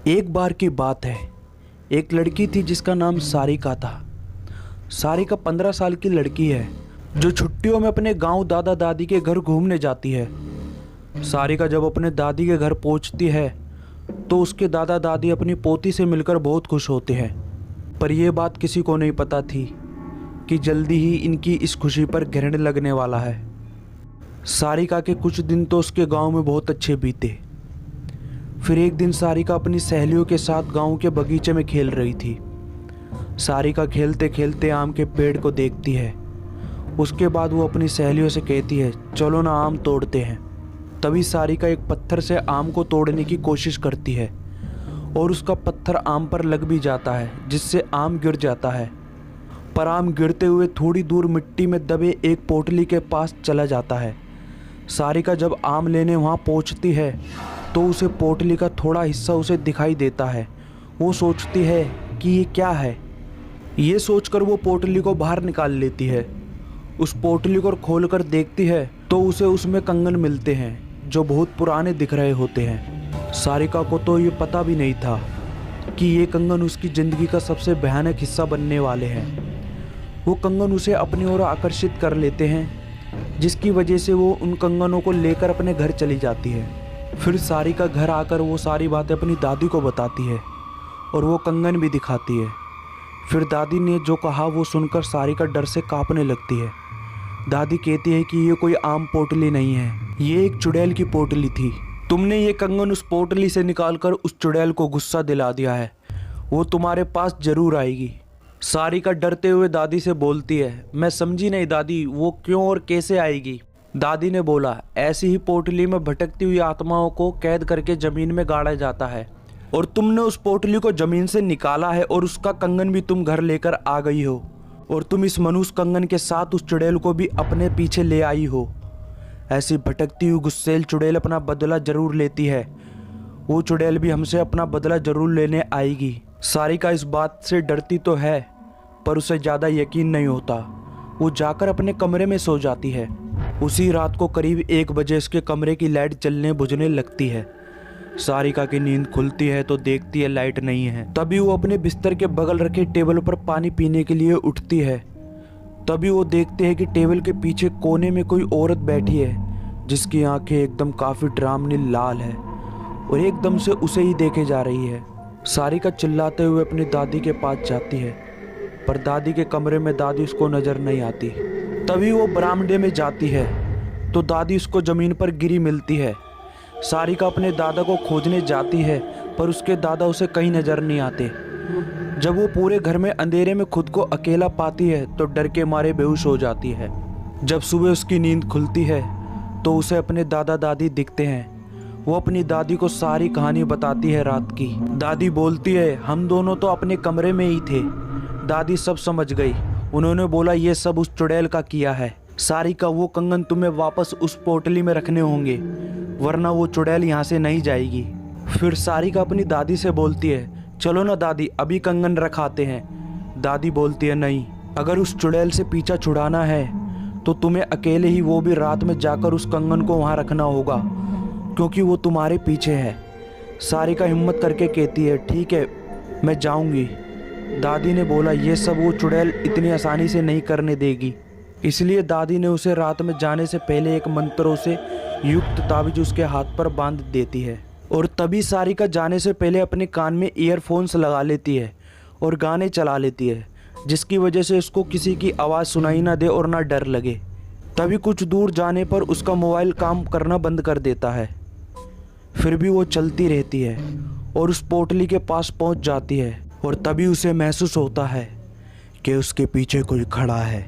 एक बार की बात है। एक लड़की थी जिसका नाम सारिका था। सारिका 15 साल की लड़की है जो छुट्टियों में अपने गांव दादा दादी के घर घूमने जाती है। सारिका जब अपने दादी के घर पहुंचती है तो उसके दादा दादी अपनी पोती से मिलकर बहुत खुश होते हैं। पर यह बात किसी को नहीं पता थी कि जल्दी ही इनकी इस खुशी पर ग्रहण लगने वाला है। सारिका के कुछ दिन तो उसके गांव में बहुत अच्छे बीते। फिर एक दिन सारिका अपनी सहेलियों के साथ गांव के बगीचे में खेल रही थी। सारिका खेलते खेलते आम के पेड़ को देखती है। उसके बाद वो अपनी सहेलियों से कहती है, चलो ना आम तोड़ते हैं। तभी सारिका एक पत्थर से आम को तोड़ने की कोशिश करती है और उसका पत्थर आम पर लग भी जाता है, जिससे आम गिर जाता है। पर आम गिरते हुए थोड़ी दूर मिट्टी में दबे एक पोटली के पास चला जाता है। सारिका जब आम लेने वहाँ पहुँचती है तो उसे पोटली का थोड़ा हिस्सा उसे दिखाई देता है। वो सोचती है कि ये क्या है। ये सोचकर वो पोटली को बाहर निकाल लेती है। उस पोटली को खोलकर देखती है तो उसे उसमें कंगन मिलते हैं जो बहुत पुराने दिख रहे होते हैं। सारिका को तो ये पता भी नहीं था कि ये कंगन उसकी ज़िंदगी का सबसे भयानक हिस्सा बनने वाले हैं। वो कंगन उसे अपनी ओर आकर्षित कर लेते हैं, जिसकी वजह से वो उन कंगनों को लेकर अपने घर चली जाती है। फिर सारिका घर आकर वो सारी बातें अपनी दादी को बताती है और वो कंगन भी दिखाती है। फिर दादी ने जो कहा वो सुनकर सारिका डर से कांपने लगती है। दादी कहती है कि ये कोई आम पोटली नहीं है, ये एक चुड़ैल की पोटली थी। तुमने ये कंगन उस पोटली से निकालकर उस चुड़ैल को गुस्सा दिला दिया है, वो तुम्हारे पास जरूर आएगी। सारिका डरते हुए दादी से बोलती है, मैं समझी नहीं दादी, वो क्यों और कैसे आएगी। दादी ने बोला, ऐसी ही पोटली में भटकती हुई आत्माओं को कैद करके जमीन में गाड़ा जाता है और तुमने उस पोटली को जमीन से निकाला है और उसका कंगन भी तुम घर लेकर आ गई हो और तुम इस मनुष्य कंगन के साथ उस चुड़ैल को भी अपने पीछे ले आई हो। ऐसी भटकती हुई गुस्सैल चुड़ैल अपना बदला जरूर लेती है, वो चुड़ैल भी हमसे अपना बदला जरूर लेने आएगी। सारिका इस बात से डरती तो है पर उसे ज़्यादा यकीन नहीं होता। वो जाकर अपने कमरे में सो जाती है। उसी रात को करीब 1 बजे उसके कमरे की लाइट जलने बुझने लगती है। सारिका की नींद खुलती है तो देखती है लाइट नहीं है। तभी वो अपने बिस्तर के बगल रखे टेबल पर पानी पीने के लिए उठती है। तभी वो देखते हैं कि टेबल के पीछे कोने में कोई औरत बैठी है जिसकी आंखें एकदम काफ़ी डरावनी लाल है और एकदम से उसे ही देखे जा रही है। सारिका चिल्लाते हुए अपनी दादी के पास जाती है पर दादी के कमरे में दादी उसको नज़र नहीं आती। तभी वो बरामदे में जाती है तो दादी उसको ज़मीन पर गिरी मिलती है। सारिका अपने दादा को खोजने जाती है पर उसके दादा उसे कहीं नज़र नहीं आते। जब वो पूरे घर में अंधेरे में खुद को अकेला पाती है तो डर के मारे बेहोश हो जाती है। जब सुबह उसकी नींद खुलती है तो उसे अपने दादा दादी दिखते हैं। वो अपनी दादी को सारी कहानी बताती है रात की। दादी बोलती है, हम दोनों तो अपने कमरे में ही थे। दादी सब समझ गई। उन्होंने बोला, ये सब उस चुड़ैल का किया है। सारिका, वो कंगन तुम्हें वापस उस पोटली में रखने होंगे वरना वो चुड़ैल यहाँ से नहीं जाएगी। फिर सारिका अपनी दादी से बोलती है, चलो ना दादी, अभी कंगन रखाते हैं। दादी बोलती है, नहीं, अगर उस चुड़ैल से पीछा छुड़ाना है तो तुम्हें अकेले ही, वो भी रात में जाकर उस कंगन को वहाँ रखना होगा क्योंकि वो तुम्हारे पीछे है। सारिका हिम्मत करके कहती है, ठीक है, मैं जाऊँगी। दादी ने बोला, ये सब वो चुड़ैल इतनी आसानी से नहीं करने देगी। इसलिए दादी ने उसे रात में जाने से पहले एक मंत्रों से युक्त ताबीज उसके हाथ पर बांध देती है। और तभी सारिका जाने से पहले अपने कान में ईयरफोन्स लगा लेती है और गाने चला लेती है, जिसकी वजह से उसको किसी की आवाज़ सुनाई ना दे और ना डर लगे। तभी कुछ दूर जाने पर उसका मोबाइल काम करना बंद कर देता है। फिर भी वो चलती रहती है और उस पोटली के पास पहुंच जाती है और तभी उसे महसूस होता है कि उसके पीछे कोई खड़ा है।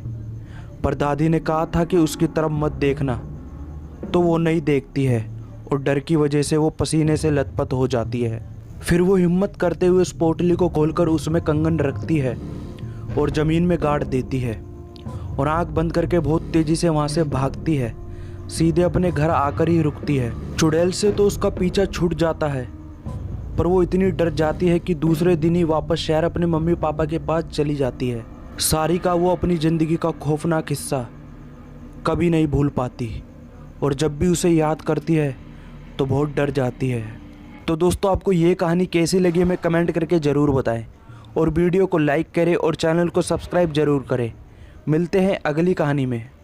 पर दादी ने कहा था कि उसकी तरफ मत देखना, तो वो नहीं देखती है और डर की वजह से वो पसीने से लथपथ हो जाती है। फिर वो हिम्मत करते हुए उस पोटली को खोलकर उसमें कंगन रखती है और ज़मीन में गाड़ देती है और आंख बंद करके बहुत तेज़ी से वहाँ से भागती है। सीधे अपने घर आकर ही रुकती है। चुड़ैल से तो उसका पीछा छूट जाता है पर वो इतनी डर जाती है कि दूसरे दिन ही वापस शहर अपने मम्मी पापा के पास चली जाती है। सारिका वो अपनी ज़िंदगी का खौफनाक हिस्सा कभी नहीं भूल पाती और जब भी उसे याद करती है तो बहुत डर जाती है। तो दोस्तों आपको ये कहानी कैसी लगी हमें कमेंट करके ज़रूर बताएं और वीडियो को लाइक करें और चैनल को सब्सक्राइब ज़रूर करें। मिलते हैं अगली कहानी में।